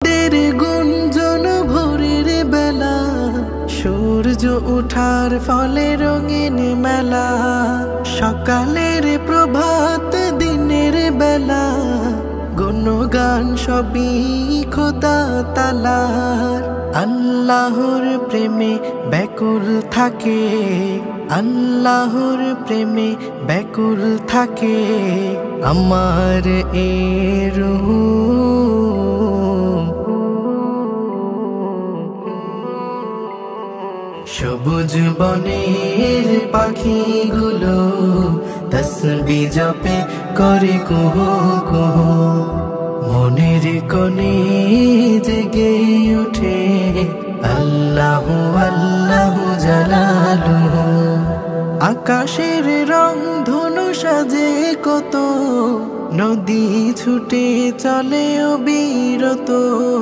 দের গুঞ্জন ভোরের বেলা, সূর্য ওঠার ফলে রঙিন মেলা। সকালের প্রভাত দিনের বেলা, গুণগান সবই খোদা তালার। আল্লাহর প্রেমে ব্যাকুল থাকে, আল্লাহর প্রেমে ব্যাকুল থাকে আমার এ রূহ। সবুজ বনের পাখিগুলো তসবিহ জপে করে কুহু কুহু, মনের কোণে জেগে ওঠে আল্লাহু আল্লাহু জালালুহু। আকাশের রং ধনু সাজে কত, নদী ছুটে চলে অবিরত।